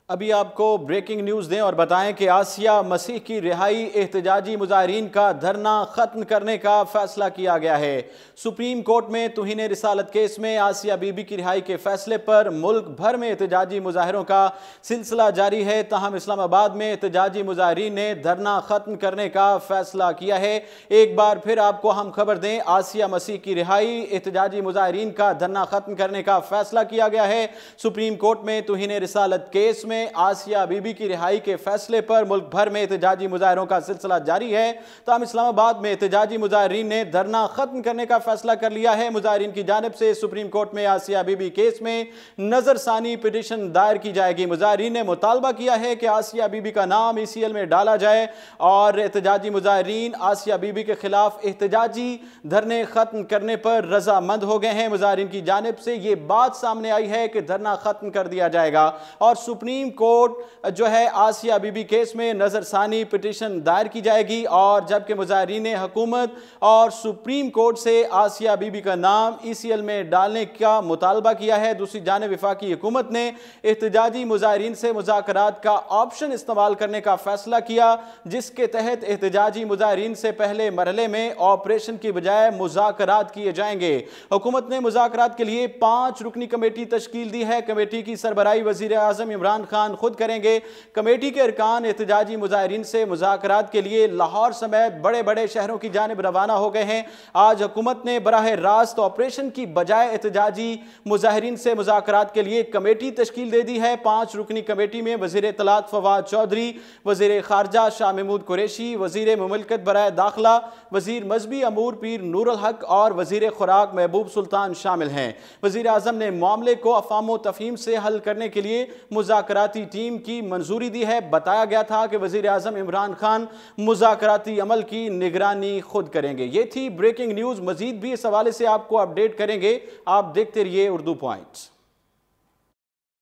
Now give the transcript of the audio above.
अभी आपको breaking news दें और बताएं कि आसिया मसीह की रिहाई एहतजाजी मुजाहिरीन का धरना खत्म करने का फैसला किया गया है। सुप्रीम कोर्ट में तुहीन रिसालत केस में आसिया बीबी की रिहाई के फैसले पर मुल्क भर में एहतजाजी मुजाहिरों का सिलसिला जारी है। ताहम इस्लामाबाद में एहतजाजी मुजाहिरीन ने धरना खत्म करने का फैसला किया है। एक बार फिर आपको हम खबर दें, आसिया मसीह की रिहाई एहतजाजी मुजाहिरीन का धरना खत्म करने का फैसला किया गया है। सुप्रीम कोर्ट में तुहीन रिसालत केस में आसिया बीबी की रिहाई के फैसले पर मुल्क भर में एहतजाजी मुजाहिरों का सिलसिला जारी है। ताहम इस्लामाबाद में एहतजाजी मुजाहिरीन ने धरना खत्म करने का फैसला कर लिया है। मुजाहिरीन की जानिब से सुप्रीम कोर्ट में आसिया बीबी केस में नजरसानी पिटीशन दायर की जाएगी। मुजाहिरीन ने मुतालबा किया है कि आसिया बीबी का नाम ECL में डाला जाए और एहतजाजी मुजाहिरीन आसिया बीबी के खिलाफ एहतजाजी धरने खत्म करने पर रजामंद हो गए हैं। मुजाहिरीन की जानिब से यह बात सामने आई है कि धरना खत्म कर दिया जाएगा और सुप्रीम कोर्ट जो है आसिया बीबी केस में नजरसानी पिटीशन दायर की जाएगी। और जबकि मुजाहिरीन ने हुकूमत और सुप्रीम कोर्ट से आसिया बीबी का नाम ECL में डालने का मुतालबा किया है। दूसरी जानिब वफाकी हुकूमत ने एहतजाजी मुजाहिरीन से मुज़ाकरात का ऑप्शन इस्तेमाल करने का फैसला किया, जिसके तहत एहतजाजी मुजाहिरीन से पहले मरहले में ऑपरेशन की बजाय मुज़ाकरात किए जाएंगे। हुकूमत ने मुज़ाकरात के लिए 5 रुकनी कमेटी तश्कील दी है। कमेटी की सरबराही वज़ीर आज़म इमरान खान खुद करेंगे। कमेटी के अरकान एहतजाजी मुजाहिरीन से मुज़ाकरात के लिए लाहौर समेत बड़े बड़े शहरों की जानिब रवाना हो गए हैं। आज हुकूमत ने बराह रास्त ऑपरेशन की बजाय एहतजाजी मुजाहिरीन से मुज़ाकरात के लिए कमेटी तश्कील दे दी है। 5 रुकनी कमेटी में वज़ीर इत्तलात फवाद चौधरी, वज़ीर खारजा शाह महमूद कुरैशी, वज़ीर मुमलकत बराए दाखिला, वज़ीर मजहबी अमूर पीर नूरुल हक और वज़ीर खुराक महबूब सुल्तान शामिल हैं। वज़ीर आज़म ने मामले को अफ़ाम व तफ़हीम से हल करने के लिए मुज़ाकराती टीम की मंजूरी दी है। बताया गया था कि वज़ीर आज़म इमरान खान मुज़ाकराती अमल की निगरानी खुद करेंगे। ये थी ब्रेकिंग न्यूज़। मज़ीद भी इस हवाले से आपको अपडेट करेंगे। आप देखते रहिए उर्दू पॉइंट्स।